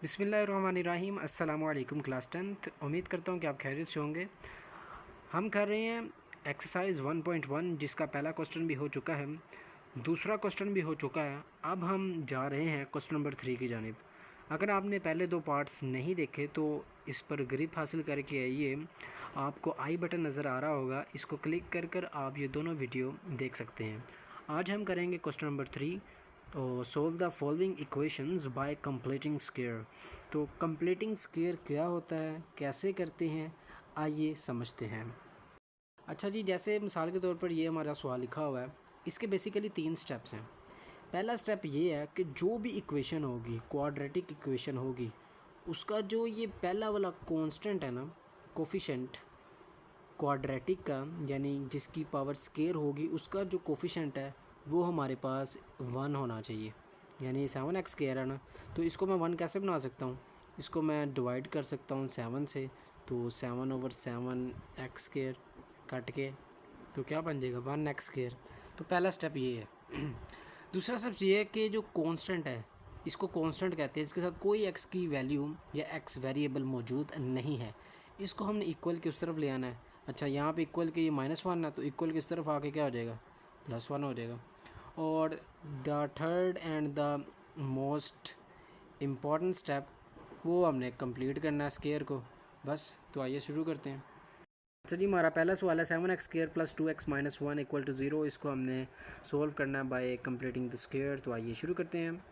बिस्मिल्लाहिर्रहमानिर्रहीम। अस्सलामु अलैकुम क्लास 10th। उम्मीद करता हूँ कि आप खैरियत से होंगे। हम कर रहे हैं एक्सरसाइज 1.1 जिसका पहला क्वेश्चन भी हो चुका है, दूसरा क्वेश्चन भी हो चुका है। अब हम जा रहे हैं क्वेश्चन नंबर 3 की जानिब। अगर आपने पहले दो पार्ट्स नहीं देखे तो इस पर ग्रिप हासिल करके आइए, आपको आई बटन नज़र आ रहा होगा, इसको क्लिक कर कर आप ये दोनों वीडियो देख सकते हैं। आज हम करेंगे question number 3, solve the following equations bye completing square. तो कंप्लीटिंग स्क्वायर क्या होता है, कैसे करते हैं, आइए समझते हैं। अच्छा जी, जैसे मिसाल के तौर पर ये हमारा सवाल लिखा हुआ है, इसके बेसिकली 3 स्टेप्स हैं। पहला स्टेप ये है कि जो भी इक्वेशन होगी, क्वाड्रेटिक इक्वेशन होगी, उसका जो ये पहला वाला कांस्टेंट है ना, कोफिशेंट क्वाड्रेटिक का, यानी जिसकी पावर स्क्वायर होगी, उसका जो कोफिशेंट है वो हमारे पास 1 होना चाहिए। यानी 7x स्क्वायर है ना, तो इसको मैं 1 कैसे बना सकता हूँ, इसको मैं डिवाइड कर सकता हूँ 7 से। तो 7/7 x स्क्वायर कट के तो क्या बन जाएगा 1x स्क्वायर। तो पहला स्टेप ये है। दूसरा स्टेप ये है कि जो कांस्टेंट है, इसको कांस्टेंट कहते हैं, इसके साथ कोई x की वैल्यू या x वेरिएबल मौजूद नहीं है, इसको हमने इक्वल के उस तरफ ले आना है। अच्छा, यहाँ पे इक्वल के ये -1 है, तो इक्वल की इस तरफ आके क्या हो जाएगा, +1 हो जाएगा। और the third and the most important step वो हमने कंप्लीट करना है स्क्वायर को, बस। तो आइए शुरू करते हैं। अच्छा जी, हमारा पहला सवाल है 7x स्क्वायर + 2x - 1 = 0। इसको हमने सोल्व करना है बाय कंप्लीटिंग द स्क्वायर। तो आइए शुरू करते हैं।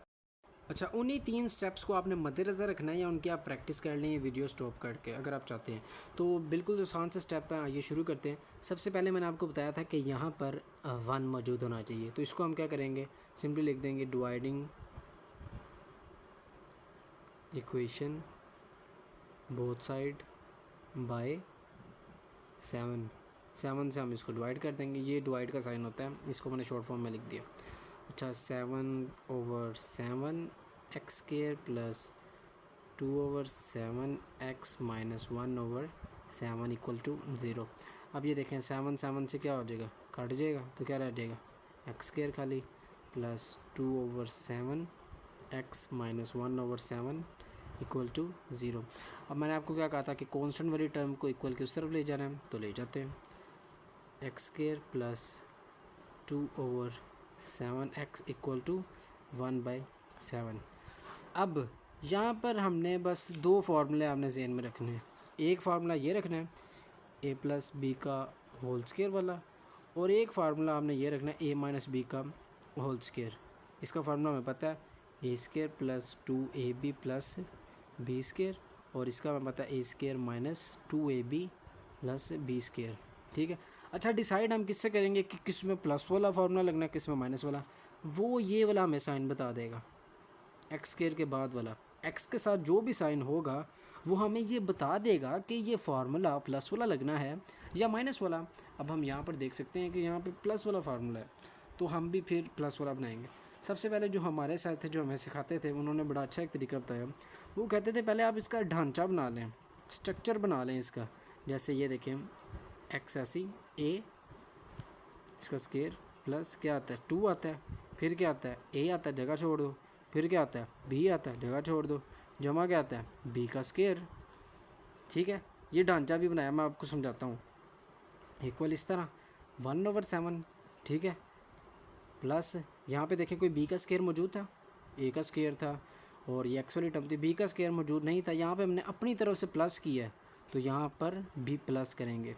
अच्छा, उन्हीं 3 स्टेप्स को आपने मद्देनज़र रखना है या उनकी आप प्रैक्टिस कर लें वीडियो स्टॉप करके अगर आप चाहते हैं। तो बिल्कुल आसान से स्टेप है, आइए शुरू करते हैं। सबसे पहले मैंने आपको बताया था कि यहाँ पर 1 मौजूद होना चाहिए, तो इसको हम क्या करेंगे, सिंपली लिख देंगे dividing equation both side bye 7 से हम इसको डिवाइड कर देंगे। ये डिवाइड का साइन होता है, इसको मैंने शॉर्ट फॉर्म में लिख दिया। अच्छा, 7/7 x स्क्वायर + 2/7 x - 1/7 = 0। अब ये देखें 7 से क्या हो जाएगा, कट जाएगा, तो क्या रह जाएगा x स्क्वायर खाली + 2/7 x - 1/7 = 0। अब मैंने आपको क्या कहा था कि कांस्टेंट वाली टर्म को इक्वल की उस तरफ ले जाना है, तो ले जाते हैं। x square + 2/7x = 1/7। अब यहाँ पर हमने बस 2 फार्मूले आपने ज़हन में रखने हैं। एक फार्मूला ये रखना है a + b का होल स्क्वायर वाला, और एक फार्मूला आपने ये रखना है a - b का होल स्क्वायर। इसका फार्मूला हमें पता है a² + 2ab + b स्क्वायर, और इसका हमें पता है a² - 2ab + b स्क्वायर। ठीक है। अच्छा, डिसाइड हम किससे करेंगे कि किस में प्लस वाला फार्मूला लगना है, किस में माइनस वाला। वो ये वाला हमें साइन बता देगा, एक्स स्क्वायर के बाद वाला। एक्स के साथ जो भी साइन होगा वो हमें ये बता देगा कि ये फार्मूला प्लस वाला लगना है या माइनस वाला। अब हम यहाँ पर देख सकते हैं कि यहाँ पे प्लस वाला फार्मूला है, तो हम भी फिर प्लस वाला बनाएंगे। सबसे पहले जो हमारे साथ थे, जो हमें सिखाते थे, उन्होंने बड़ा अच्छा एक तरीका बताया। वो कहते थे पहले आप इसका ढांचा बना लें, स्ट्रक्चर बना लें इसका। जैसे ये देखें, एक्स ऐसी ए, इसका स्क्वायर प्लस क्या आता है 2 आता है, फिर क्या आता है ए आता है, जगह छोड़ दो, फिर क्या आता है बी आता है, जगह छोड़ दो, जमा क्या आता है बी का स्क्वायर। ठीक है, ये ढांचा भी बनाया, मैं आपको समझाता हूँ। इक्वल इस तरह 1/7, ठीक है, प्लस यहाँ पे देखें कोई बी का स्क्वायर मौजूद था, ए का स्क्वायर था, और ये एक्स वाली टर्म थी, बी का स्क्वायर मौजूद नहीं था। यहाँ पे हमने अपनी तरफ से प्लस किया है, तो यहाँ पर भी प्लस करेंगे,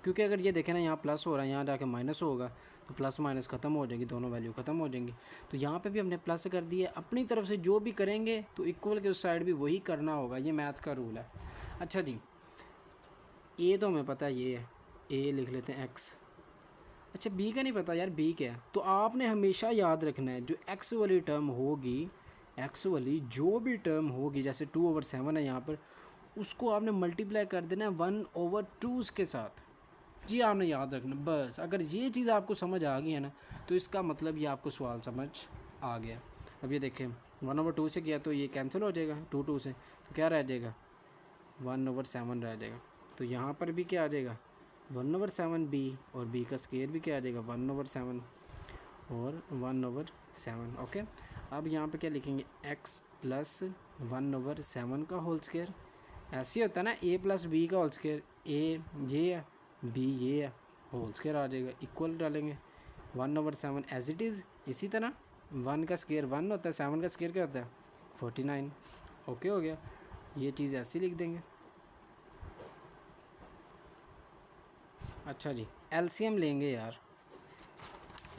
क्योंकि अगर ये देखें ना यहाँ प्लस हो रहा है, यहाँ जाके माइनस होगा, तो प्लस माइनस ख़त्म हो जाएगी, दोनों वैल्यू ख़त्म हो जाएंगी। तो यहाँ पे भी हमने प्लस कर दिया। अपनी तरफ से जो भी करेंगे तो इक्वल के उस साइड भी वही करना होगा, ये मैथ का रूल है। अच्छा जी, ए तो हमें पता है ये है, ए लिख लेते हैं एक्स। अच्छा, बी का नहीं पता यार, बी क्या है। तो आपने हमेशा याद रखना है जो एक्स वाली टर्म होगी, एक्स वाली जो भी टर्म होगी, जैसे 2/7 है यहाँ पर, उसको आपने मल्टीप्लाई कर देना है 1/2 के साथ। जी आपने याद रखना बस। अगर ये चीज़ आपको समझ आ गई है ना, तो इसका मतलब ये आपको सवाल समझ आ गया। अब ये देखें 1/2 से किया तो ये कैंसिल हो जाएगा 2 से, तो क्या रह जाएगा 1/7 रह जाएगा। तो यहाँ पर भी क्या आ जाएगा 1/7 बी, और बी का स्क्वायर भी क्या आ जाएगा 1/7 और 1/7। ओके, अब यहाँ पे क्या लिखेंगे, x प्लस 1/7 का होल स्क्वायर। ऐसे ही होता है ना, a प्लस बी का होल स्क्वायर, a ये है b ये है, होल स्क्वायर आ जाएगा, इक्वल डालेंगे 1/7 एज इट इज़। इसी तरह 1 का स्क्वायर 1 होता है, 7 का स्क्वायर क्या होता है 49। ओके हो गया, ये चीज़ ऐसे लिख देंगे। अच्छा जी, एलसीएम लेंगे यार।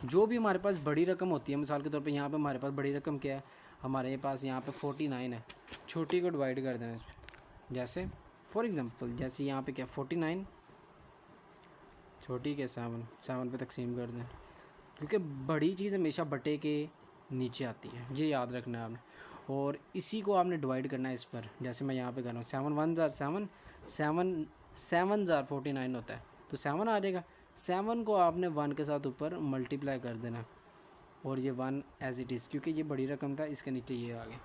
जो भी हमारे पास बड़ी रकम होती है, मिसाल के तौर पे यहाँ पे हमारे पास बड़ी रकम क्या है, हमारे पास यहाँ पे 49 है, छोटी को डिवाइड कर देना इस पर। जैसे फॉर एग्जांपल जैसे यहाँ पे क्या 49, छोटी के 7 पे तकसीम कर दें, क्योंकि बड़ी चीज़ हमेशा बटे के नीचे आती है, ये याद रखना है आपने। और इसी को आपने डिवाइड करना है इस पर। जैसे मैं यहाँ पे कर रहा हूँ 7 1 ज़ार 7, 7 ज़ार 49 होता है, तो 7 आ जाएगा। 7 को आपने 1 के साथ ऊपर मल्टीप्लाई कर देना, और ये 1 एज इट इज़, क्योंकि ये बड़ी रकम था, इसके नीचे ये आ गया।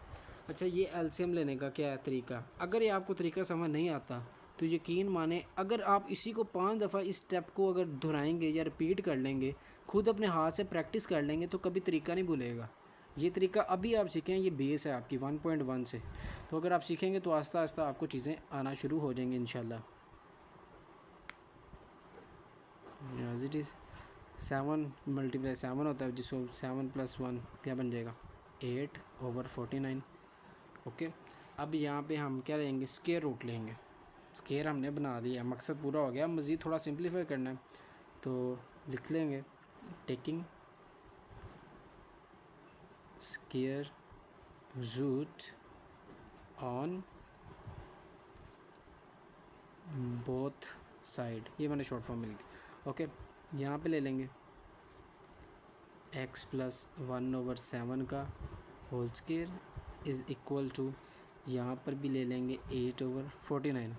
अच्छा, ये एलसीएम लेने का क्या है तरीका। अगर ये आपको तरीका समझ नहीं आता तो यकीन माने, अगर आप इसी को 5 दफ़ा इस स्टेप को अगर दोहराएंगे या रिपीट कर लेंगे, खुद अपने हाथ से प्रैक्टिस कर लेंगे, तो कभी तरीका नहीं भूलेगा। ये तरीका अभी आप सीखें, ये बेस है आपकी 1.1 से, तो अगर आप सीखेंगे तो आस्ता आस्ता आपको चीज़ें आना शुरू हो जाएंगी इंशाल्लाह। एज इट इज़ 7 × 7 होता है, जिसको 7 + 1 क्या बन जाएगा 8/49। ओके, अब यहाँ पे हम क्या लेंगे, स्क्वायर रूट लेंगे। स्क्वायर हमने बना लिया, मकसद पूरा हो गया। मज़ीद थोड़ा सिंप्लीफाई करना है तो लिख लेंगे, taking square root on both side, ये मैंने शॉर्ट फॉर्म में लिख दी। ओके, यहाँ पे ले लेंगे x + 1/7 का whole square is equal to, यहाँ पर भी ले लेंगे 8/49।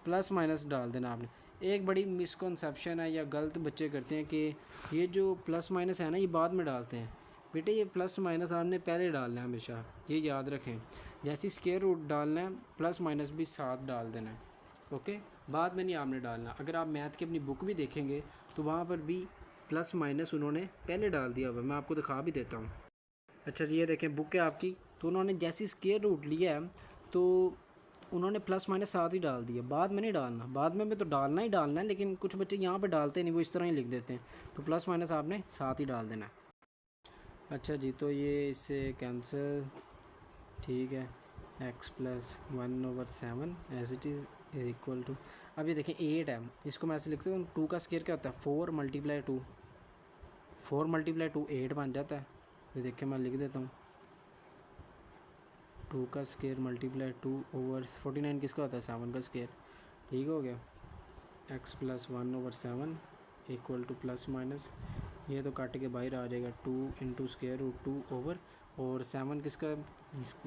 प्लस माइनस डाल देना आपने। एक बड़ी मिसकॉन्सेप्शन है या गलत बच्चे करते हैं कि ये जो प्लस माइनस है ना, ये बाद में डालते हैं। बेटे ये प्लस माइनस आपने पहले डालना है, हमेशा ये याद रखें। जैसे स्क्वायर रूट डालना है, प्लस माइनस भी साथ डाल देना है। ओके, बाद में नहीं आपने डालना। अगर आप मैथ की अपनी बुक भी देखेंगे तो वहाँ पर भी प्लस माइनस उन्होंने पहले डाल दिया हुआ, मैं आपको दिखा भी देता हूँ। अच्छा जी, ये देखें बुक है आपकी, तो उन्होंने जैसे स्क्वायर रूट लिया है तो उन्होंने प्लस माइनस साथ ही डाल दिया, बाद में नहीं डालना। बाद में तो डालना ही डालना है, लेकिन कुछ बच्चे यहाँ पे डालते नहीं, वो इस तरह ही लिख देते हैं। तो प्लस माइनस आपने साथ ही डाल देना है। अच्छा जी, तो ये इससे कैंसिल, ठीक है। x + 1/7 as it is equal to, अब ये देखें 8 है, इसको मैं ऐसे लिखता हूँ, 2 का स्क्वायर क्या होता है 4 × 2, 4 × 2 8 बन जाता है। ये देखिए मैं लिख देता हूँ, 2 का स्क्वायर × 2/49 किसका होता है 7 का स्क्वायर। ठीक हो गया, x + 1/7 equal to plus minus, ये तो काट के बाहर आ जाएगा 2 × √2 और 7 किसका,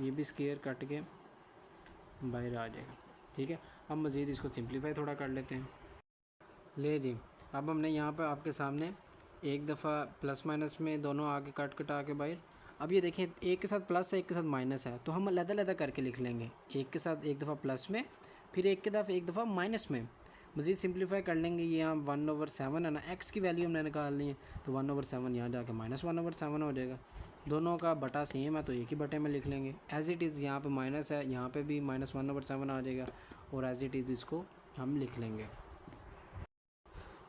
ये भी स्क्वायर काट के बाहर आ जाएगा। ठीक है, अब मज़ीद इसको सिंप्लीफाई थोड़ा कर लेते हैं। ले जी, अब हमने यहाँ पर आपके सामने एक दफ़ा प्लस माइनस में दोनों आगे काट कटा के बाहर। अब ये देखें, एक के साथ प्लस है, एक के साथ माइनस है, तो हम अलग-अलग करके लिख लेंगे। एक के साथ एक दफ़ा प्लस में, फिर एक दफ़ा माइनस में। मज़ीद सिंप्लीफाई कर लेंगे। ये यहाँ 1/7 है ना, x की वैल्यू हमने निकालनी है, तो 1/7 यहाँ जाके -1/7 हो जाएगा। दोनों का बटा सेम है तो एक ही बटे में लिख लेंगे। एज़ इट इज़ यहाँ पे माइनस है, यहाँ पे भी -1/7 आ जाएगा, और एज़ इट इज़ इसको हम लिख लेंगे।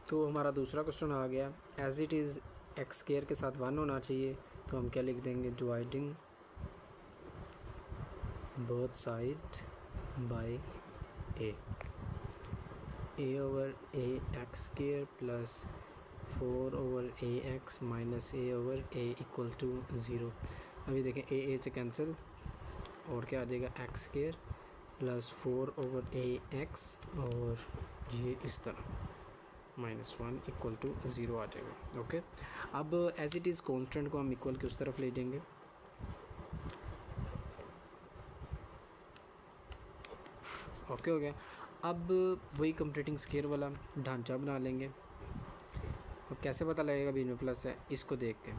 तो हमारा दूसरा क्वेश्चन आ गया, एज़ इट इज़ x² के साथ 1 होना चाहिए, तो हम क्या लिख देंगे, dividing both side by a/a(x² + 4/ax - a/a equal to 0। अभी देखें a से कैंसिल, और क्या आ जाएगा x² + 4/ax, और ये इस तरह -1 इक्वल टू 0 आ जाएगा। ओके, अब एज इट इज़ कॉन्स्टेंट को हम इक्वल के उस तरफ ले जाएंगे। ओके हो गया। अब वही कंप्लीटिंग स्क्वायर वाला ढांचा बना लेंगे। अब कैसे पता लगेगा बीच में प्लस है, इसको देख के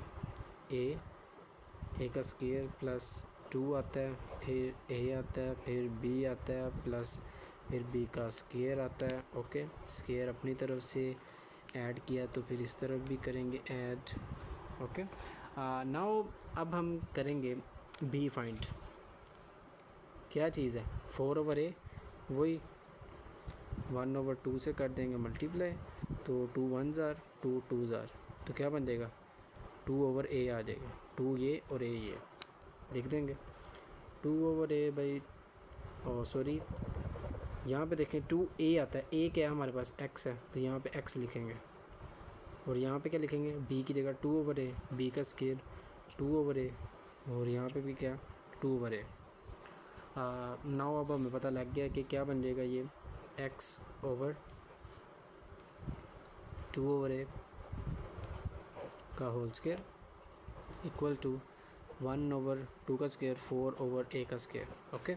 a का स्क्वायर +2 आता है, फिर a आता है, फिर b आता है, प्लस फिर b का स्क्वायर आता है। ओके, स्क्वायर अपनी तरफ से ऐड किया तो फिर इस तरफ भी करेंगे ऐड। ओके, नाउ अब हम करेंगे बी फाइंड। क्या चीज़ है 4/a, वही 1/2 से कर देंगे मल्टीप्लाई, तो 2 1 ज़ार 2 2 ज़ार, तो क्या बन जाएगा 2/a आ जाएगा। 2 ये और a ये लिख देंगे 2/a भाई। और सॉरी यहाँ पे देखें 2a आता है, a क्या है हमारे पास x है, तो यहाँ पे x लिखेंगे और यहाँ पे क्या लिखेंगे b की जगह 2/a, b का स्केयर 2/a, और यहाँ पे भी क्या 2/a। नाउ अब हमें पता लग गया कि क्या बन जाएगा ये x/2/a का होल स्केयर इक्वल टू 1/2 का स्केयर 4/a का स्केयर। ओके,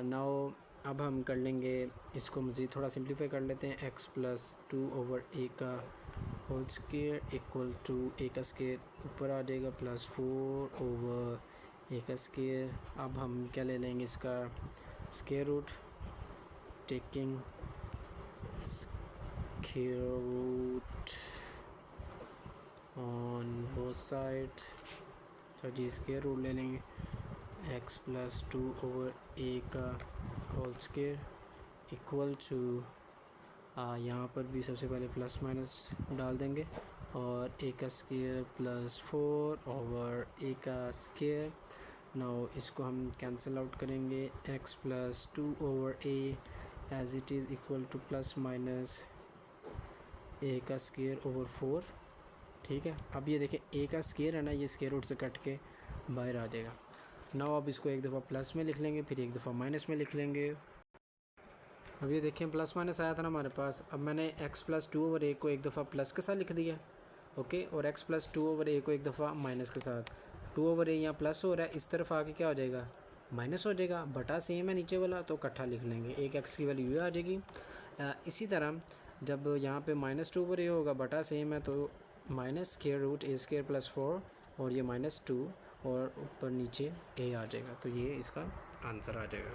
नाउ अब हम कर लेंगे इसको मज़ीद थोड़ा सिंप्लीफाई कर लेते हैं। x+2/a का whole square equal to a का स्केयर ऊपर आ जाएगा प्लस 4/a का स्केयर। अब हम क्या ले लेंगे इसका square root, taking square root on both side, तो जी स्केयर रूट ले लेंगे x+2/a का होल स्केयर इक्वल टू यहाँ पर भी सबसे पहले प्लस माइनस डाल देंगे और a का स्केयर प्लस 4/a का स्केयर। नाउ इसको हम कैंसिल आउट करेंगे, x+2/a as it is equal to plus minus a का स्केयर ओवर 4। ठीक है, अब ये देखें a का स्केयर है ना, ये स्केयर रूट से कट के बाहर आ जाएगा। नाउ अब इसको एक दफ़ा प्लस में लिख लेंगे, फिर एक दफ़ा माइनस में लिख लेंगे। अब ये देखें प्लस माइनस आया था ना हमारे पास, अब मैंने x+2/a को एक दफ़ा प्लस के साथ लिख दिया, ओके, और x+2/a को एक दफ़ा माइनस के साथ। 2/a यहाँ प्लस हो रहा है, इस तरफ आके क्या हो जाएगा माइनस हो जाएगा, बटा सेम है नीचे वाला तो इकट्ठा लिख लेंगे, एक x की वैल्यू ये आ जाएगी। इसी तरह जब यहाँ पे -2/a होगा, बटा सेम है तो minus square root a square plus 4 और ये -2 और ऊपर नीचे a आ जाएगा, तो ये इसका आंसर आ जाएगा।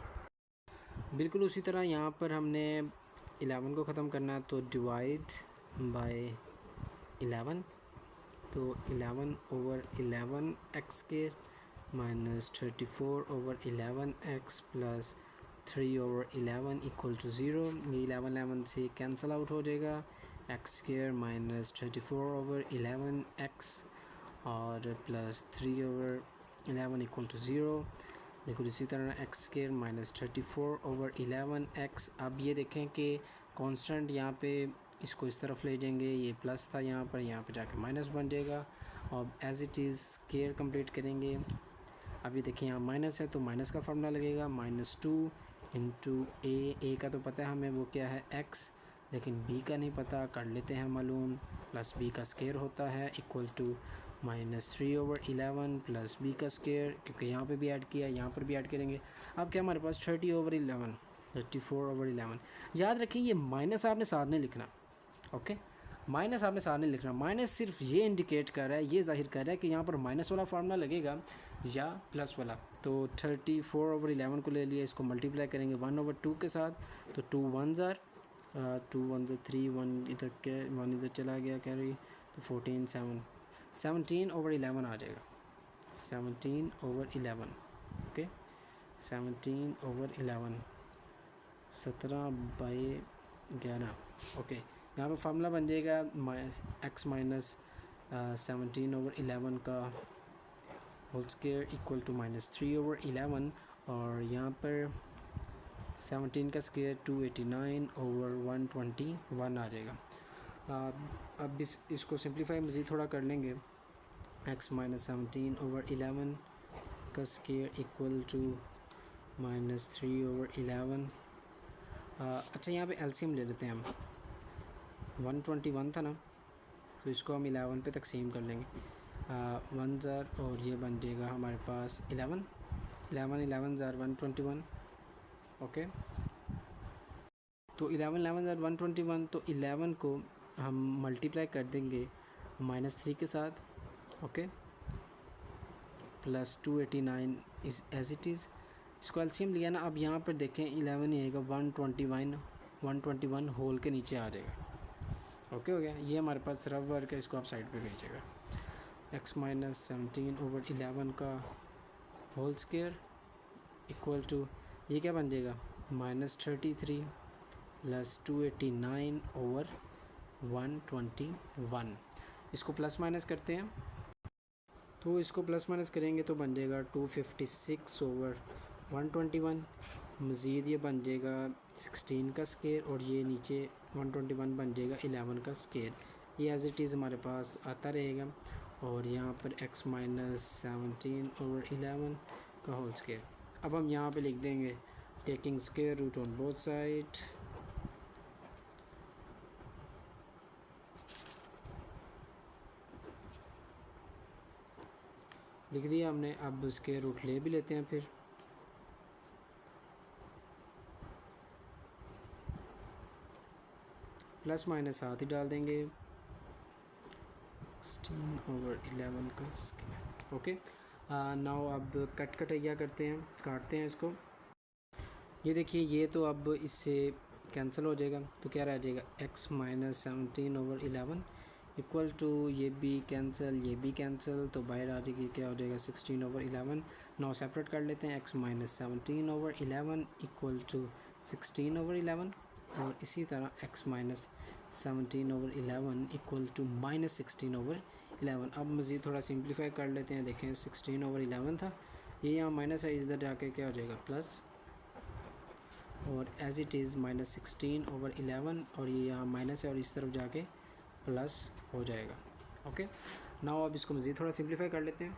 बिल्कुल उसी तरह यहाँ पर हमने 11 को ख़त्म करना है, तो डिवाइड बाय 11, तो 11/11 x square minus 34/11 x plus 3/11 equal to 0। ये 11 से कैंसिल आउट हो जाएगा, x स्केयर माइनस 34/11 x और प्लस 3/11 इक्वल टू 0। बिल्कुल इसी तरह x स्केयर माइनस 34/11 x। अब ये देखें कि कांस्टेंट यहाँ पे इसको इस तरफ ले जाएंगे, ये प्लस था यहाँ पे जाके माइनस बन जाएगा। और as it is square complete करेंगे। अब ये देखें यहाँ माइनस है तो माइनस का फार्मूला लगेगा, -2 इंटू a का तो पता है हमें वो क्या है x, लेकिन b का नहीं पता, कर लेते हैं मालूम, प्लस b का स्केयर होता है इक्वल टू -3/11 प्लस b का स्केयर, क्योंकि यहाँ पे भी ऐड किया यहाँ पर भी ऐड करेंगे। अब क्या हमारे पास 30/11 34/11। याद रखें ये माइनस आपने साथ नहीं लिखना, ओके, माइनस आपने साथ नहीं लिखना। माइनस सिर्फ ये इंडिकेट कर रहा है, ये जाहिर कर रहा है कि यहाँ पर माइनस वाला फार्मूला लगेगा या प्लस वाला। तो 34/11 को ले लिया, इसको मल्टीप्लाई करेंगे 1/2 के साथ, तो 2 1 ज़ार 2 1 3 1 इधर के 1 इधर चला गया कैरी, तो 14 7 17/11 आ जाएगा, 17/11, ओके, 17/11 17/11, ओके। यहाँ पर फार्मूला बन जाएगा x माइनस 17/11 का होल स्केयर इक्वल टू -3/11, और यहाँ पर 17 का स्केयर 289/121 आ जाएगा। अब इसको सिंप्लीफाई मज़ीद थोड़ा कर लेंगे, x माइनस 17/11 का स्केयर इक्वल टू -3/11। अच्छा यहाँ पे एलसीएम ले लेते हैं हम, 121 था ना, तो इसको हम 11 पे तकसीम कर लेंगे, 1 ज़ार और ये बन जाएगा हमारे पास 11 ज़ार 121, ओके। तो 11 ज़ार 121, तो 11 को हम मल्टीप्लाई कर देंगे -3 के साथ, okay, plus 289 is as it is. इसको एलसीएम लिया ना, अब यहाँ पर देखें 11 ही आएगा, 121 होल के नीचे आ जाएगा, ओके हो गया। ये हमारे पास रफ वर्क है, इसको आप साइड पे भेजिएगा। एक्स माइनस 17 ओवर 11 का होल स्क्वायर इक्वल टू ये क्या बन जाएगा -33 प्लस 289 ओवर 121। इसको प्लस माइनस करते हैं, तो इसको प्लस माइनस करेंगे तो बन जाएगा 256 ओवर 121। मज़ीद ये बन जाएगा 16 का स्केयर और ये नीचे 121 बन जाएगा 11 का स्केयर। ये एज इट इज़ हमारे पास आता रहेगा। और यहाँ पर x माइनस 17 ओवर 11 का होल स्केयर। अब हम यहाँ पे लिख देंगे taking square root on both side, लिख दिया हमने। अब स्केयर रूट ले भी लेते हैं, फिर प्लस माइनस साथ ही डाल देंगे 16 ओवर 11 का स्केयर। ओके, नाउ अब कटैया करते हैं, काटते हैं इसको। ये देखिए ये तो अब इससे कैंसिल हो जाएगा, तो क्या रह जाएगा x minus 17 over 11 equal to ये भी कैंसिल, ये भी कैंसिल, तो बाहर आ जाएगी क्या हो जाएगा 16 ओवर 11। नाउ सेपरेट कर लेते हैं x minus 17 over 11 equal to 16 over 11 और इसी तरह x minus 17 over 11 equal to minus 16 over 11। अब मज़ीद थोड़ा सिंप्लीफाई कर लेते हैं। देखें 16 ओवर 11 था, ये यहाँ माइनस है, इधर जाके क्या हो जाएगा प्लस, और as it is minus 16 over 11 और ये यहाँ माइनस है और इस तरफ जाके प्लस हो जाएगा। ओके, नाउ अब इसको मज़ीद थोड़ा सिंप्लीफाई कर लेते हैं।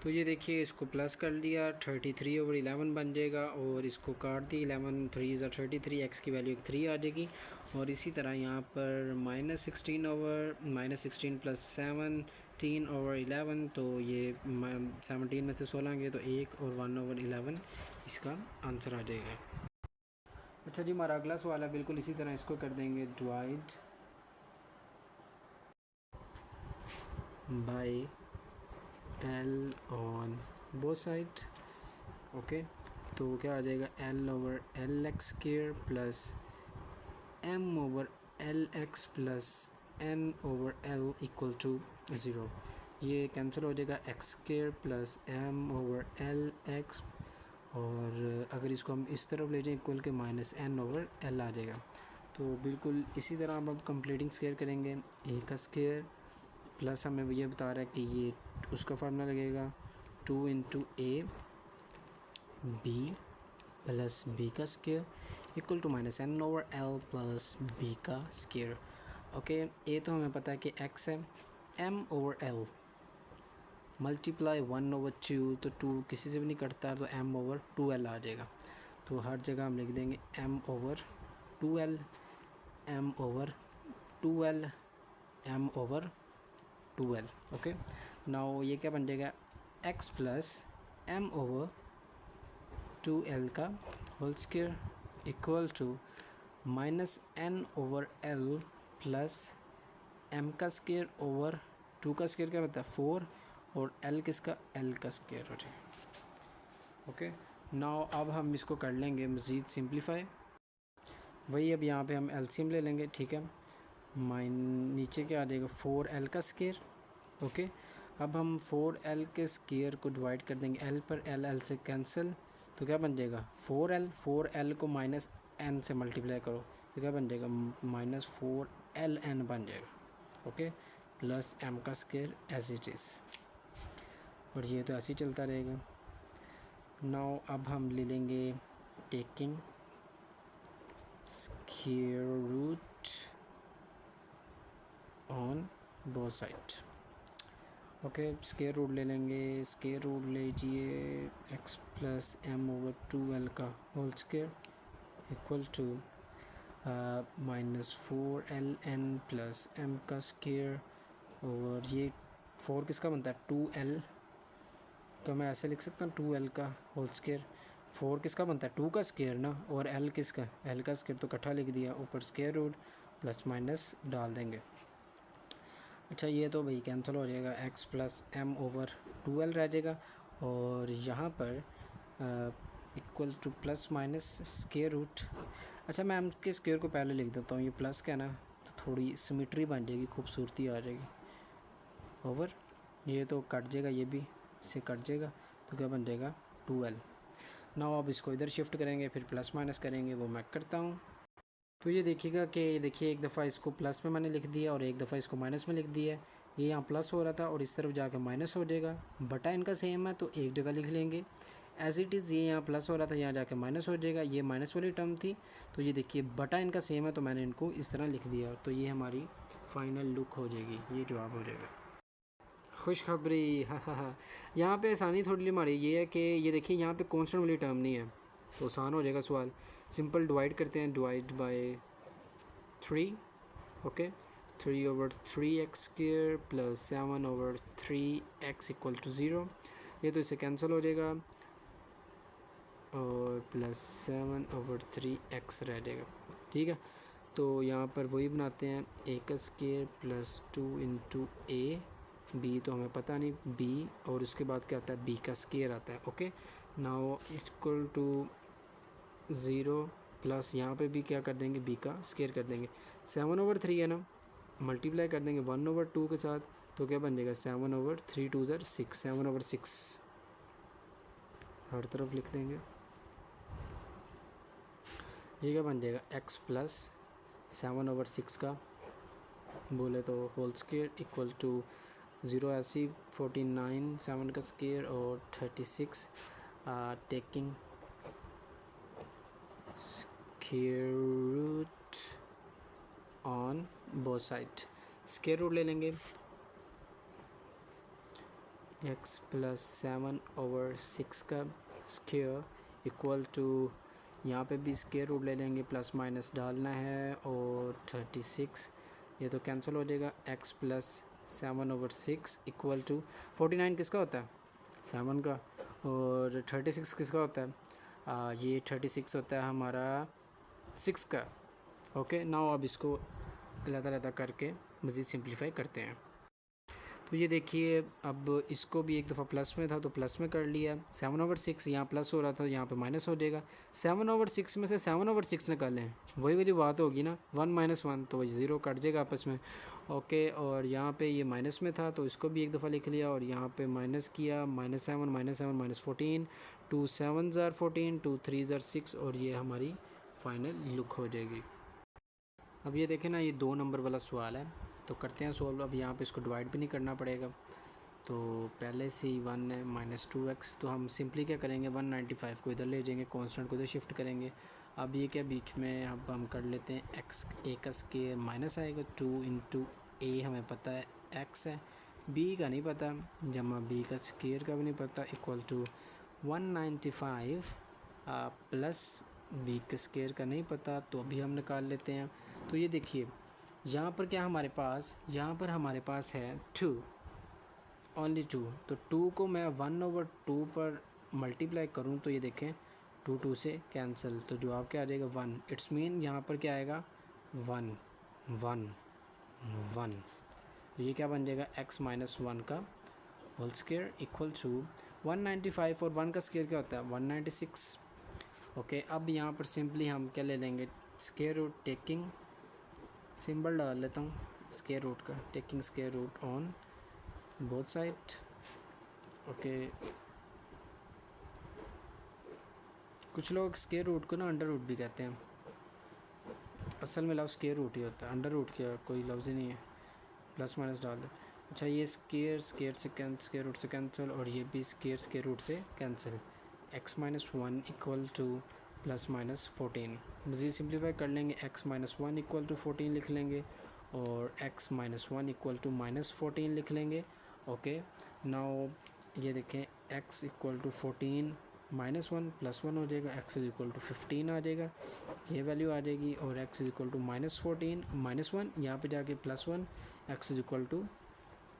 तो ये देखिए इसको प्लस कर लिया 33 ओवर 11 बन जाएगा और इसको काट दी 11 3 ज़ा 33, एक्स की वैल्यू 3 आ जाएगी। और इसी तरह यहाँ पर minus 16 over minus 16 plus 17 over 11, तो ये 17 में से 16 गए तो 1 और 1 ओवर 11 इसका आंसर आ जाएगा। अच्छा जी, हमारा अगला सवाल है बिल्कुल इसी तरह, इसको कर देंगे divide by L on both side. Okay, तो क्या आ जाएगा L over L X square plus M over L X plus N over L equal to 0। ये कैंसिल हो जाएगा X square plus M over L X, और अगर इसको हम इस तरफ ले जाएं इक्वल के माइनस N ओवर L आ जाएगा। तो बिल्कुल इसी तरह अब कंप्लीटिंग स्क्वायर करेंगे, ए का स्क्वायर प्लस हमें ये बता रहा है कि ये उसका फार्मूला लगेगा 2 into A B plus B का square equal to minus N over L plus B का स्क्वायर। ओके, ए तो हमें पता है कि x है, M over L multiply 1 over 2, तो 2 किसी से भी नहीं कटता, तो M ओवर 2L आ जाएगा। तो हर जगह हम लिख देंगे M over 2L, M over 2L, M over 2L। Okay, now ये क्या बन जाएगा x plus M over 2L का whole square equal to minus N over L plus M का स्क्वायर ओवर 2 का स्क्वायर क्या बता है 4, और L किसका L का स्क्वायर हो जाएगा। ओके, नाउ अब हम इसको कर लेंगे मज़ीद सिंप्लीफाई। वही अब यहाँ पे हम एलसीएम ले लेंगे, ठीक है। नीचे क्या आ जाएगा 4L का स्क्वायर। ओके, अब हम 4L के स्क्वायर को डिवाइड कर देंगे L पर, L से कैंसिल, तो क्या बन जाएगा 4L को माइनस N से मल्टीप्लाई करो तो क्या बन जाएगा माइनस 4LN बन जाएगा। ओके, प्लस M का स्क्वायर एज इट इज़, और ये तो ऐसे ही चलता रहेगा। नाउ अब हम ले लेंगे taking square root on both side. Okay, square root ले लेंगे, स्क्वायर रूट लीजिए x plus M over 2L का whole square equal to minus 4LN plus M का स्क्वायर, और ये 4 किसका बनता है 2L, तो मैं ऐसे लिख सकता हूँ 2L का होल स्क्वायर। 4 किसका बनता है 2 का स्क्वायर ना, और L किसका L का स्क्वायर, तो इकट्ठा लिख दिया, ऊपर स्क्वायर रूट प्लस माइनस डाल देंगे। अच्छा, ये तो भाई कैंसिल हो जाएगा, x plus M over 2L रह जाएगा, और यहाँ पर equal to plus minus square root. अच्छा, मैं M के स्क्वायर को पहले लिख देता हूँ, ये प्लस का है ना, तो थोड़ी सिमेट्री बन जाएगी, खूबसूरती आ जाएगी, ओवर ये तो कट जाएगा, ये भी इससे कट जाएगा, तो क्या बन जाएगा 12। नाउ अब इसको इधर शिफ्ट करेंगे, फिर प्लस माइनस करेंगे, वो मैं करता हूँ। तो ये देखिएगा कि देखिए एक दफ़ा इसको प्लस में मैंने लिख दिया और एक दफ़ा इसको माइनस में लिख दिया है। ये यहाँ प्लस हो रहा था और इस तरफ जाकर माइनस हो जाएगा, बटा इनका सेम है तो एक जगह लिख लेंगे। एज इट इज़ ये यहाँ प्लस हो रहा था, यहाँ जाके माइनस हो जाएगा, ये माइनस वाली टर्म थी, तो ये देखिए बटा इनका सेम है तो मैंने इनको इस तरह लिख दिया, तो ये हमारी फाइनल लुक हो जाएगी, ये जवाब हो जाएगा। खुशखबरी, हा। यहाँ पे आसानी थोड़ी हमारी ये है कि ये देखिए यहाँ पे कॉन्स्टेंट वाली टर्म नहीं है, तो आसान हो जाएगा सवाल। सिंपल डिवाइड करते हैं, divide by 3, okay 3/3x² plus 7/3x equal to 0। ये तो इससे कैंसिल हो जाएगा और प्लस 7/3x रह जाएगा, ठीक है। तो यहाँ पर वही बनाते हैं, a² plus 2 into A, B तो हमें पता नहीं, बी और उसके बाद क्या आता है b² आता है, okay. Now equal to 0 plus यहाँ पे भी क्या कर देंगे b² कर देंगे। 7/3 है ना, मल्टीप्लाई कर देंगे 1/2 के साथ, तो क्या बन जाएगा 7/3 2 ज़र 6, 7/6 हर तरफ लिख देंगे। ये क्या बन जाएगा x प्लस 7/6 का बोले तो होल स्क्वायर इक्वल टू 0 ऐसी 49 7 का स्क्वायर और 36 taking square root on both side, square root ले लेंगे। x प्लस 7/6 का स्क्वायर इक्वल टू, यहाँ पे भी स्क्वायर रूट ले लेंगे, प्लस माइनस डालना है और 36, ये तो कैंसिल हो जाएगा। x प्लस 7/6 इक्वल टू 49 किसका होता है 7 का, और 36 किसका होता है ये 36 होता है हमारा 6 का, ओके। नाउ अब इसको अलग-अलग करके मज़ीद सिंप्लीफाई करते हैं। तो ये देखिए अब इसको भी एक दफ़ा प्लस में था तो प्लस में कर लिया, 7/6 यहाँ प्लस हो रहा था, यहाँ पे माइनस हो जाएगा। 7/6 में से 7/6 निकालें, वही वाली बात होगी ना, 1 - 1 तो 0 कट जाएगा आपस में, ओके। और यहाँ पे ये माइनस में था तो इसको भी एक दफ़ा लिख लिया और यहाँ पे माइनस किया, -7 -14, 2 7 ज़र 14, 2 3 ज़र 6, और ये हमारी फाइनल लुक हो जाएगी। अब ये देखें ना, ये 2 नंबर वाला सवाल है, तो करते हैं सॉल्व। अब यहाँ पे इसको डिवाइड भी नहीं करना पड़ेगा, तो पहले से ही 1 है -2x, तो हम सिंपली क्या करेंगे 195 को इधर ले जाएंगे, कांस्टेंट को इधर शिफ्ट करेंगे। अब ये क्या बीच में अब हम कर लेते हैं x, a का स्क्वायर माइनस आएगा 2 इंटू ए, हमें पता है x है, b का नहीं पता, जमा b का स्क्वायर का भी नहीं पता, इक्वल टू 195 प्लस b का स्क्वायर का नहीं पता, तो अभी हम निकाल लेते हैं। तो ये देखिए यहाँ पर क्या हमारे पास, यहाँ पर हमारे पास है 2, ओनली 2, तो 2 को मैं 1/2 पर मल्टीप्लाई करूँ तो ये देखें 2 2 से कैंसिल, तो जवाब क्या आ जाएगा 1। इट्स मीन यहाँ पर क्या आएगा 1 1 1, तो ये क्या बन जाएगा x - 1 का होल स्क्वायर इक्वल टू 195, और 1 का स्क्वायर क्या होता है 196, ओके। अब यहाँ पर सिंपली हम क्या ले लेंगे स्क्वायर रूट, टेकिंग सिंबल डाल लेता हूँ स्क्वायर रूट का, taking square root on both side, okay. कुछ लोग स्क्वायर रूट को ना अंडर रूट भी कहते हैं, असल में लफ्ज़ स्क्वायर रूट ही होता है, अंडर रूट क्या कोई लफ्ज़ ही नहीं है, प्लस माइनस डाल दे। अच्छा ये स्क्वायर स्क्वायर रूट से कैंसिल, और ये भी स्क्वायर रूट से कैंसिल, x - 1 इक्वल टू +-14, मज़ीद सिंप्लीफाई कर लेंगे, x - 1 इक्वल टू 14 लिख लेंगे और x - 1 इक्वल टू -14 लिख लेंगे, ओके। नाउ ये देखें x इक्वल टू 14 -1 +1 हो जाएगा, x इक्वल टू 15 आ जाएगा, ये वैल्यू आ जाएगी, और x इक्वल टू -14 -1 यहाँ पे जाके +1, x इक्वल टू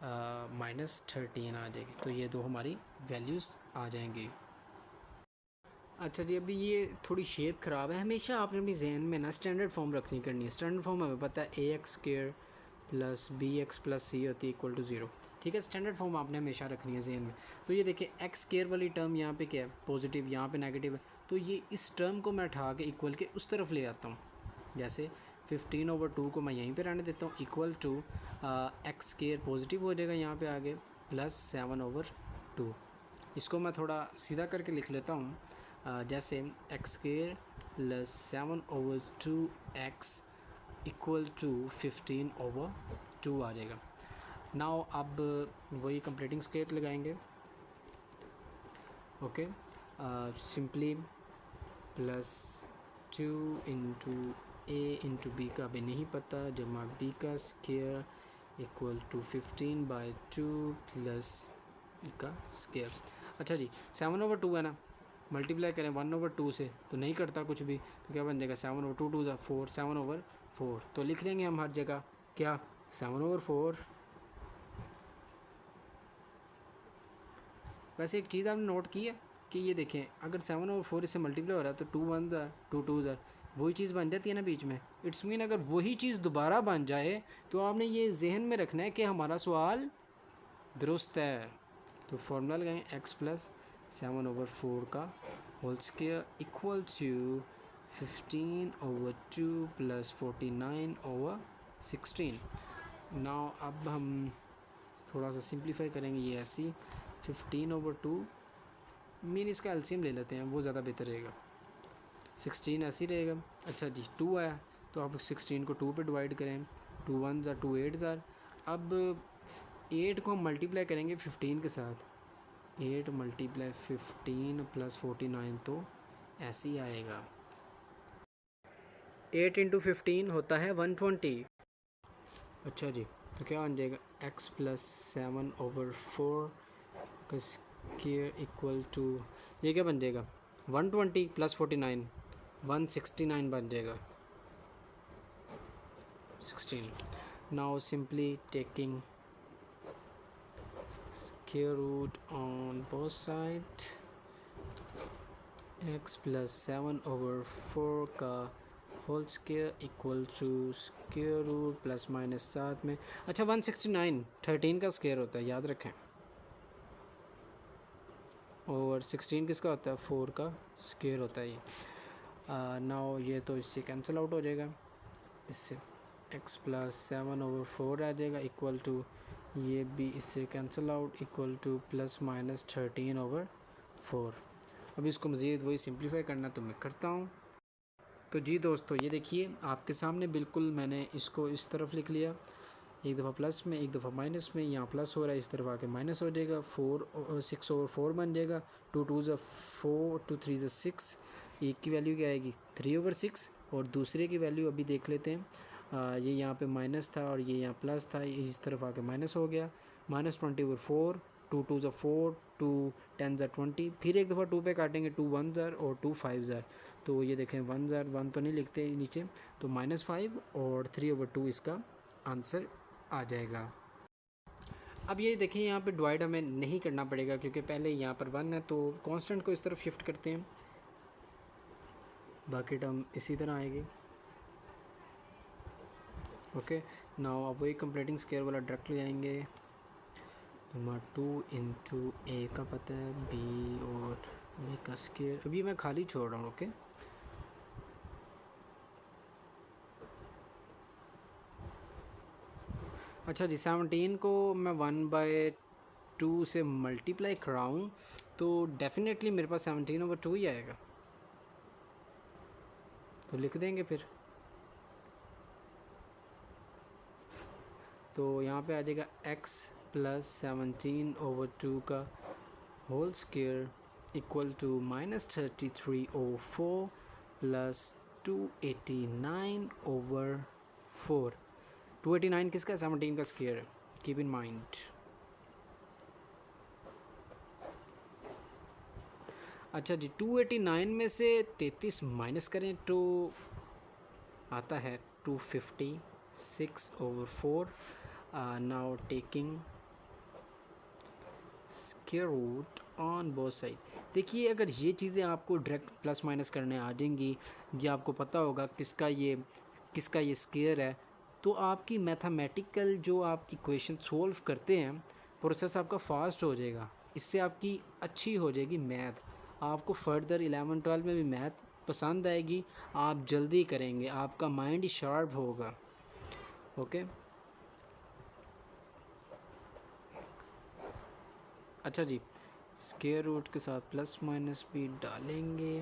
-13 आ जाएगी, तो ये दो हमारी वैल्यूज़ आ जाएंगी। अच्छा जी, अभी ये थोड़ी शेप ख़राब है, हमेशा आपने अपनी जहन में ना स्टैंडर्ड फॉर्म रखनी करनी है। स्टैंडर्ड फॉर्म हमें पता है ax² plus bx plus c होती है इक्वल टू 0, ठीक है। स्टैंडर्ड फॉर्म आपने हमेशा रखनी है जहन में। तो ये देखिए x² वाली टर्म यहाँ पे क्या है पॉजिटिव, यहाँ पे नेगेटिव है, तो ये इस टर्म को मैं उठा के इक्वल के उस तरफ ले आता हूँ, जैसे 15/2 को मैं यहीं पे रहने देता हूँ, इक्वल टू x² पॉजिटिव हो जाएगा यहाँ पे आगे, प्लस 7/2। इसको मैं थोड़ा सीधा करके लिख लेता हूँ, जैसे X square plus 7/2x equal to 15/2 आ जाएगा। नाउ अब वही कंप्लीटिंग स्केयर लगाएंगे। Okay, simply plus 2 into A into B का अभी नहीं पता, जमा बी का स्केयर इक्वल टू 15/2 प्लस का स्केयर। अच्छा जी, 7/2 है ना, मल्टीप्लाई करें 1/2 से तो नहीं करता कुछ भी, तो क्या बन जाएगा 7/2 2 4 7/4। तो लिख लेंगे हम हर जगह क्या 7/4। वैसे एक चीज़ आपने नोट की है कि ये देखें, अगर 7/4 इससे मल्टीप्लाई हो रहा है तो 2 1 2 2 वही चीज़ बन जाती है ना बीच में। इट्स मीन अगर वही चीज़ दोबारा बन जाए तो आपने ये जहन में रखना है कि हमारा सवाल दुरुस्त है। तो फॉर्मूला लगाएं x प्लस 7/4 का whole square equal to 15/2 plus 49/16। Now अब हम थोड़ा सा सिंप्लीफाई करेंगे ये ऐसी 15/2 मीन इसका एलसीएम ले लेते हैं, वो ज़्यादा बेहतर रहेगा। 16 ऐसे ही रहेगा। अच्छा जी, 2 आया तो आप 16 को 2 पे डिवाइड करें, 2 1 2 8 अब 8 को हम मल्टीप्लाई करेंगे 15 के साथ, 8 मल्टीप्लाई 15 प्लस 49 तो ऐसे ही आएगा। 8 इंटू 15 होता है 120। अच्छा जी, तो क्या बन जाएगा x प्लस 7/4 का स्क्वायर इक्वल टू, ये क्या बन जाएगा 120 प्लस 49 169 बन जाएगा 16। Now simply taking square root on both sides, x plus 7/4 का whole square equal to square root plus minus साथ में। अच्छा 169 13 का स्क्वायर होता है, याद रखें। और 16 किसका होता है 4 का स्क्वायर होता है ये। नाउ ये तो इससे कैंसिल आउट हो जाएगा, इससे x प्लस 7/4 आ जाएगा इक्वल टू, ये भी इससे cancel out equal to plus minus 13/4। अब इसको मज़ीद वही सिंप्लीफाई करना तो मैं करता हूँ। तो जी दोस्तों, ये देखिए आपके सामने बिल्कुल मैंने इसको इस तरफ लिख लिया, एक दफ़ा प्लस में एक दफ़ा माइनस में, यहाँ प्लस हो रहा है इस तरफ आके माइनस हो जाएगा, 6/4 बन जाएगा, 2 2 4 2 3 6। एक की वैल्यू क्या आएगी 3/6 और दूसरे की वैल्यू अभी देख लेते हैं। ये यहाँ पे माइनस था और ये यहाँ प्लस था, इस तरफ आके माइनस हो गया, -20/4, 2 2 4 2 10 20। फिर एक दफ़ा 2 पे काटेंगे, 2 1 और 2 5 तो ये देखें 1 तो नहीं लिखते नीचे, तो -5 और 3/2 इसका आंसर आ जाएगा। अब ये देखें यहाँ पे डिवाइड हमें नहीं करना पड़ेगा क्योंकि पहले यहाँ पर 1 है, तो कांस्टेंट को इस तरफ शिफ्ट करते हैं, बाकी टर्म इसी तरह आएगी। ओके, नाउ अब वही कंप्लीटिंग स्क्वायर वाला डायरेक्ट ले आएंगे। नंबर 2 इंटू ए का पता है, बी और बी का स्क्वायर अभी मैं खाली छोड़ रहा हूँ। ओके, अच्छा जी, 17 को मैं 1/2 से मल्टीप्लाई कराऊँ तो डेफिनेटली मेरे पास 17/2 ही आएगा, तो लिख देंगे फिर। तो यहाँ पे आ जाएगा x प्लस 17/2 का whole square equal to -33/4 plus 289/4। 289 किसका 17 का स्क्वायर है, कीप इन माइंड। अच्छा जी, 289 में से 33 माइनस करें तो आता है 256/4। Now taking square root on both side. देखिए अगर ये चीज़ें आपको डायरेक्ट प्लस माइनस करने आ जाएंगी, ये आपको पता होगा किसका ये स्क्वायर है, तो आपकी मैथमेटिकल जो आप इक्वेशन सोल्व करते हैं प्रोसेस आपका फास्ट हो जाएगा, इससे आपकी अच्छी हो जाएगी मैथ, आपको फर्दर 11 12 में भी मैथ पसंद आएगी, आप जल्दी करेंगे, आपका माइंड शार्प होगा। ओके, अच्छा जी, स्क्वायर रूट के साथ प्लस माइनस भी डालेंगे।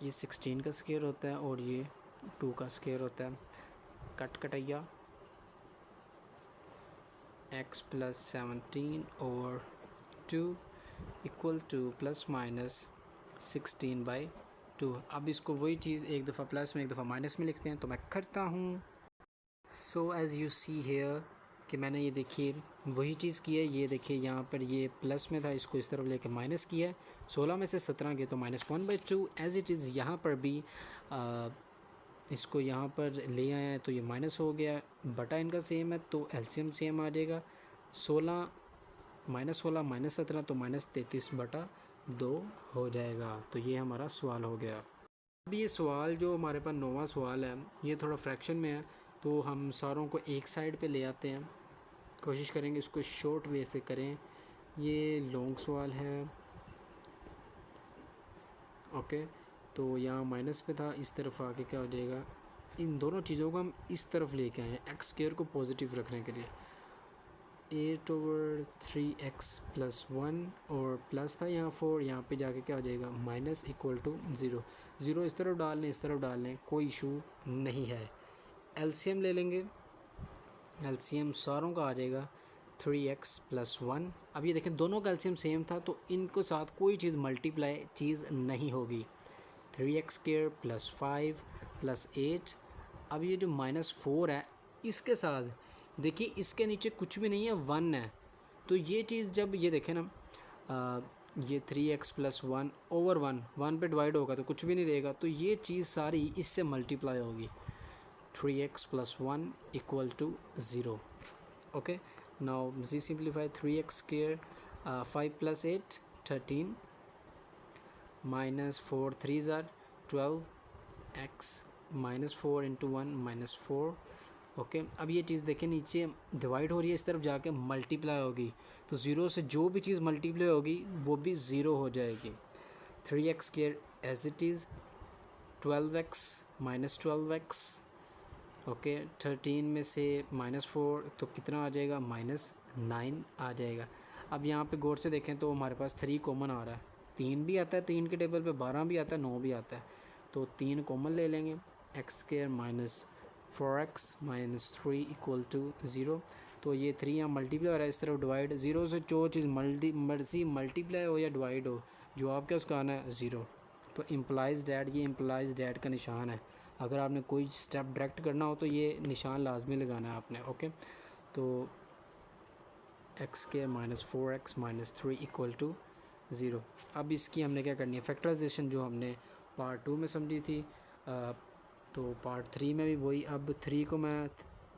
ये 16 का स्क्वायर होता है और ये 2 का स्क्वायर होता है। कट कटैया x प्लस 17 और 2 इक्वल टू प्लस माइनस 16/2। अब इसको वही चीज़ एक दफ़ा प्लस में एक दफ़ा माइनस में लिखते हैं, तो मैं करता हूँ। So as you see here कि मैंने ये देखिए वही चीज़ की है। ये देखिए यहाँ पर ये प्लस में था, इसको इस तरफ लेके माइनस किया है। 16 में से 17 गए तो -1/2 एज़ इट इज़। यहाँ पर भी इसको यहाँ पर ले आया है तो ये माइनस हो गया, बटा इनका सेम है तो एलसीएम सेम आ जाएगा। 16 -16 -17 तो -33/2 हो जाएगा। तो ये हमारा सवाल हो गया। अब ये सवाल जो हमारे पास 9वां सवाल है, ये थोड़ा फ्रैक्शन में है, तो हम सारों को एक साइड पे ले आते हैं। कोशिश करेंगे इसको शॉर्ट वे से करें। ये लॉन्ग सवाल है, ओके। तो यहाँ माइनस पे था, इस तरफ आके क्या हो जाएगा, इन दोनों चीज़ों को हम इस तरफ लेके आए हैं एक्स स्क्वायर को पॉजिटिव रखने के लिए। 8/3x + 1 और प्लस था यहाँ 4, यहाँ पे जाके क्या हो जाएगा माइनस इक्वल टू 0। 0 इस तरफ डाल लें, इस तरफ डाल लें, कोई इशू नहीं है। एलसीएम ले लेंगे, एलसीएम सारों का आ जाएगा 3x + 1। अब ये देखें दोनों का एलसीएम सेम था तो इनको साथ कोई चीज़ मल्टीप्लाई चीज़ नहीं होगी। 3x² + 5 + 8। अब ये जो -4 है इसके साथ देखिए इसके नीचे कुछ भी नहीं है, 1 है। तो ये चीज़ जब ये देखें ना, ये 3x + 1 ओवर 1 पे डिवाइड होगा तो कुछ भी नहीं रहेगा, तो ये चीज़ सारी इससे मल्टीप्लाई होगी। 3x + 1 = 0। ओके, नाउ जी simplify 3x², 5 + 8 13 -4 3s are 12 x -4 × 1 -4। Okay, अब ये चीज़ देखें नीचे डिवाइड हो रही है, इस तरफ जाके मल्टीप्लाई होगी, तो 0 से जो भी चीज़ मल्टीप्लाई होगी वो भी 0 हो जाएगी। 3x² as it is, 12x -12x। Okay, 13 में से -4 तो कितना आ जाएगा, -9 आ जाएगा। अब यहाँ पे गौर से देखें तो हमारे पास 3 कॉमन आ रहा है, 3 भी आता है 3 के टेबल पे, 12 भी आता है, 9 भी आता है, तो 3 कॉमन ले लेंगे। x² -4x -3 = 0। तो ये 3 यहाँ मल्टीप्लाई हो रहा है, इस तरफ डिवाइड। 0 से जो चीज़ मर्जी मल्टीप्लाई हो या डिवाइड हो, जो आपके उसका आना है 0। तो इम्प्लाइज डैट, ये इम्प्लाइज डैट का निशान है। अगर आपने कोई स्टेप डायरेक्ट करना हो तो ये निशान लाजमी लगाना है आपने। ओके, तो x² -4x -3 = 0। अब इसकी हमने क्या करनी है, फैक्टराइजेशन जो हमने पार्ट 2 में समझी थी, तो पार्ट 3 में भी वही। अब 3 को मैं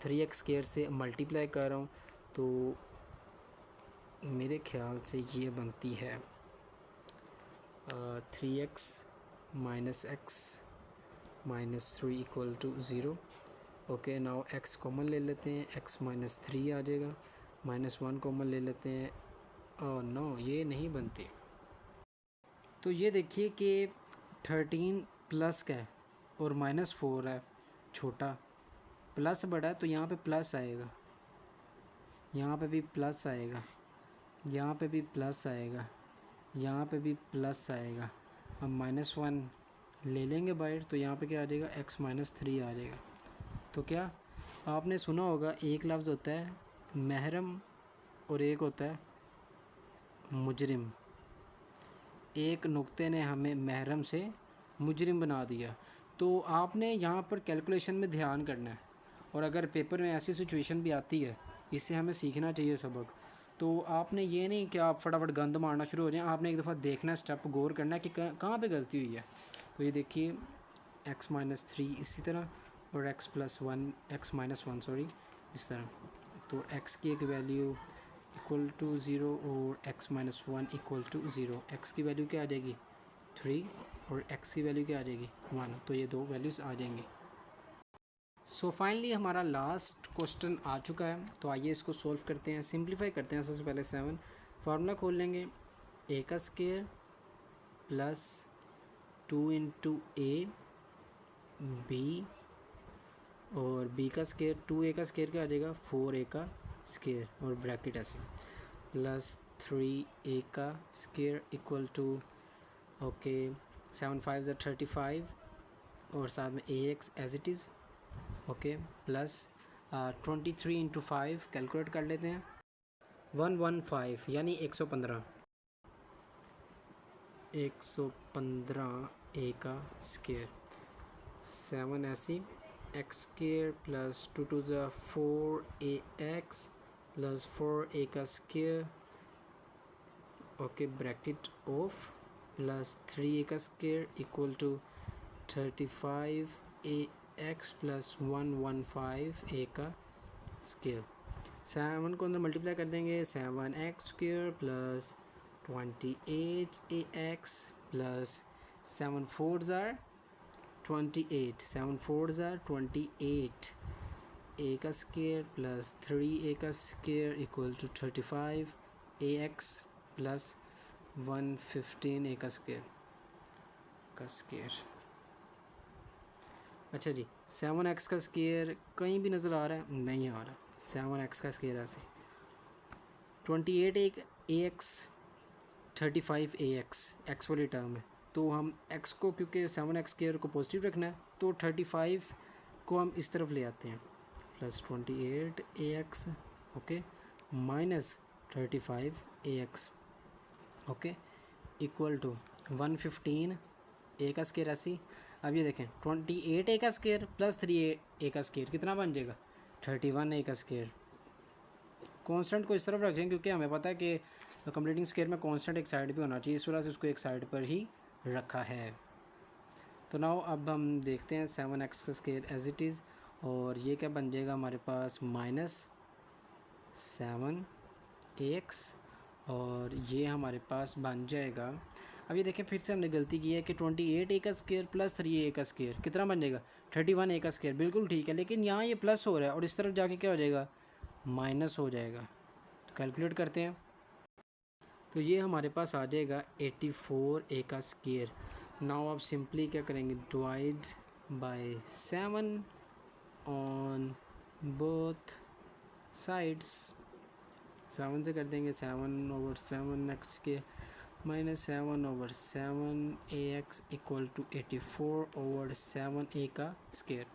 3x² से मल्टीप्लाई कर रहा हूँ, तो मेरे ख्याल से ये बनती है 3x -x -3 = 0। Okay, now x common ले लेते हैं, x -3 आ जाएगा, -1 कॉमन ले लेते हैं, और नो ये नहीं बनती। तो ये देखिए कि 13 प्लस का है और -4 है, छोटा प्लस बड़ा है, तो यहाँ पे प्लस आएगा, यहाँ पे भी प्लस आएगा, यहाँ पे भी प्लस आएगा, यहाँ पे भी प्लस आएगा। हम -1 ले लेंगे बाहर, तो यहाँ पे क्या आ जाएगा, x -3 आ जाएगा। तो क्या आपने सुना होगा, एक लफ्ज़ होता है महरम और एक होता है मुजरिम। एक नुक्ते ने हमें महरम से मुजरिम बना दिया। तो आपने यहाँ पर कैलकुलेशन में ध्यान करना है, और अगर पेपर में ऐसी सिचुएशन भी आती है, इससे हमें सीखना चाहिए सबक। तो आपने ये नहीं कि आप फटाफट गंद मारना शुरू हो जाए, आपने एक दफ़ा देखना, स्टेप गौर करना है कि कहाँ पे गलती हुई है। तो ये देखिए x -3 इसी तरह, और x -1 सॉरी इस तरह। तो x की एक वैल्यू = 0 और x -1 = 0। x की वैल्यू क्या आ जाएगी 3 और x की वैल्यू क्या आ जाएगी 1, तो ये दो वैल्यूज़ आ जाएंगी। सो फाइनली हमारा लास्ट क्वेश्चन आ चुका है, तो आइए इसको सॉल्व करते हैं, सिंप्लीफाई करते हैं। सबसे पहले 7 फार्मूला खोल लेंगे, a² + 2 × a b और b का स्क्वायर, 2a का स्क्वायर क्या आ जाएगा 4a का स्क्वायर, और ब्रैकेट ऐसे, 3a का स्क्वायर इक्वल टू ओके 7 5 35 और साथ में ax as it is okay plus 23 into 5 calculate कर लेते हैं 115 यानी 115 a का स्क्वायर 7 ऐसी एक्स स्क्वायर प्लस 2 टू ज़ा 4ax प्लस 4a का square okay bracket of plus 3a का square equal to 35ax plus 115a का स्क्वायर 7 को अंदर मल्टीप्लाई कर देंगे 7x square plus 28ax plus 7 4s are 28 7 4s are 28 a का square plus 3a का square equal to 35ax plus 115a का square अच्छा जी 7x का स्क्वायर कहीं भी नज़र आ रहा है नहीं आ रहा 7x का स्क्वायर ऐसे 28ax 35ax x वाली टर्म है तो हम x को क्योंकि 7x स्क्वायर को पॉजिटिव रखना है तो 35 को हम इस तरफ ले आते हैं plus 28ax okay minus 35ax okay equal to 115 a का स्क्वायर ऐसी अब ये देखें 28a का स्क्वायर प्लस 3a का स्क्वायर कितना बन जाएगा 31a का स्क्वायर कांस्टेंट को इस तरफ रखें क्योंकि हमें पता है कि कंप्लीटिंग स्क्वायर में कांस्टेंट एक साइड पे होना चाहिए इस वजह से उसको एक साइड पर ही रखा है तो नाउ अब हम देखते हैं 7x का स्क्वायर एज इट इज़ और ये क्या बन जाएगा हमारे पास माइनस 7ax और ये हमारे पास बन जाएगा अब ये देखें फिर से हमने गलती की है कि 28a का स्क्वायर प्लस 3a का स्क्वायर कितना बन जाएगा 31a का स्क्वायर बिल्कुल ठीक है लेकिन यहाँ ये प्लस हो रहा है और इस तरफ जाके क्या हो जाएगा माइनस हो जाएगा तो कैलकुलेट करते हैं तो ये हमारे पास आ जाएगा 84a का स्क्वायर नाउ आप सिंपली क्या करेंगे divide by 7 on both sides 7 से कर देंगे 7/7 के minus 7/7 ax equal to 84/7a का स्क्वायर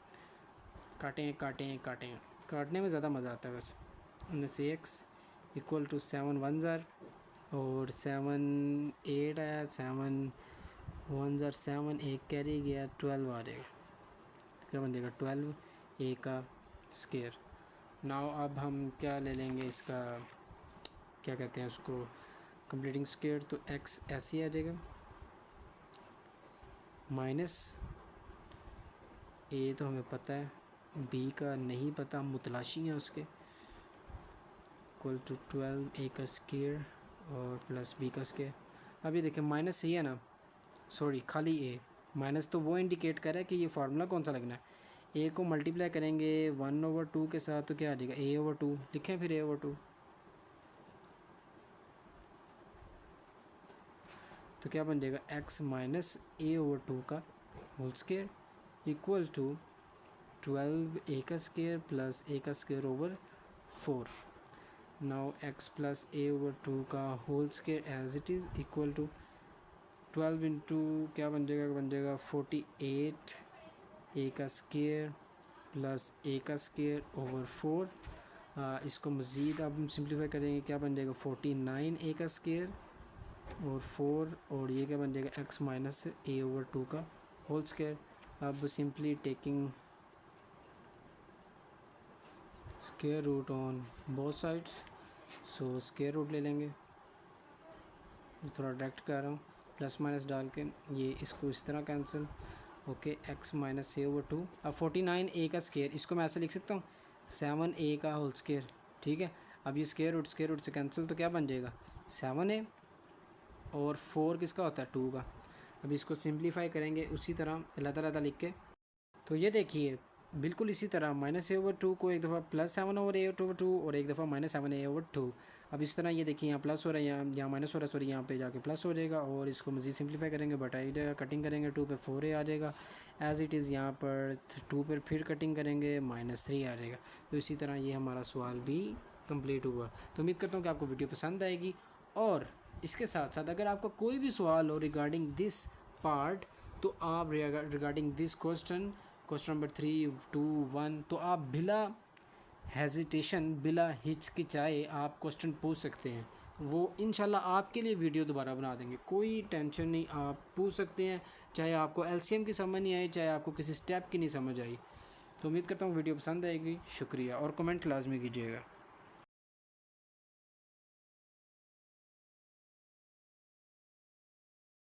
काटने में ज़्यादा मज़ा आता है बस minus ax equal to 7 1s are और 7 8 आया 7 1s are 7 एक कैरी गया 12 आ जाएगा तो क्या बन जाएगा 12a का स्क्वायर नाउ अब हम क्या ले लेंगे इसका क्या कहते हैं उसको कंप्लीटिंग स्क्वायर तो x ऐसे आ जाएगा माइनस a तो हमें पता है b का नहीं पता मुतलाशी हैं उसके इक्वल टू 12a का स्क्वायर और प्लस b का स्क्वायर अब ये देखें माइनस ही है ना सॉरी खाली a माइनस तो वो इंडिकेट कर रहा है कि ये फार्मूला कौन सा लगना है a को मल्टीप्लाई करेंगे 1/2 के साथ तो क्या आ जाएगा a/2 लिखें फिर a/2 तो क्या बन जाएगा x माइनस a/2 का whole square equal to 12a का स्क्वायर प्लस a का square over 4 now x plus a/2 का whole square as it is equal to 12 into क्या बन जाएगा 48a का स्क्वायर प्लस a का स्क्वायर ओवर 4 इसको मज़ीद अब हम सिंप्लीफाई करेंगे क्या बन जाएगा 49a का स्क्वायर और 4 और ये क्या बन जाएगा x माइनस a/2 का होल स्क्वायर अब simply taking square root on both sides so square root ले लेंगे थोड़ा डायरेक्ट कर रहा हूँ प्लस माइनस डाल के ये इसको इस तरह cancel okay x minus a/2 अब 49a का स्क्वायर इसको मैं ऐसे लिख सकता हूँ 7a का होल स्क्वायर ठीक है अब ये स्क्वायर रूट से कैंसिल तो क्या बन जाएगा 7a और 4 किसका होता है 2 का अब इसको सिंप्लीफाई करेंगे उसी तरह अलग लिख के तो ये देखिए बिल्कुल इसी तरह माइनस a/2 को एक दफ़ा प्लस 7/a/2 और एक दफ़ा माइनस 7a/2 अब इस तरह ये देखिए यहाँ प्लस हो रहा है यहाँ माइनस हो रहा है सॉरी यहाँ पे जाके प्लस हो जाएगा और इसको मज़ीद सिंप्लीफाई करेंगे बटाई जाएगा कटिंग करेंगे 2 पे 4a आ जाएगा एज़ इट इज़ यहाँ पर 2 पर फिर कटिंग करेंगे -3 आ जाएगा तो इसी तरह ये हमारा सवाल भी कंप्लीट हुआ तो उम्मीद करता हूँ कि आपको वीडियो पसंद आएगी और इसके साथ साथ अगर आपका कोई भी सवाल हो रिगार्डिंग दिस पार्ट, तो आप रिगार्डिंग दिस क्वेश्चन नंबर 3, 2, 1, तो आप बिला हेजिटेशन, बिला हिचकिचाए आप क्वेश्चन पूछ सकते हैं। वो इंशाल्लाह आपके लिए वीडियो दोबारा बना देंगे, कोई टेंशन नहीं, आप पूछ सकते हैं। चाहे आपको एलसीएम की समझ नहीं आई, चाहे आपको किसी स्टेप की नहीं समझ आई। तो उम्मीद करता हूँ वीडियो पसंद आएगी। शुक्रिया, और कमेंट लाजमी कीजिएगा।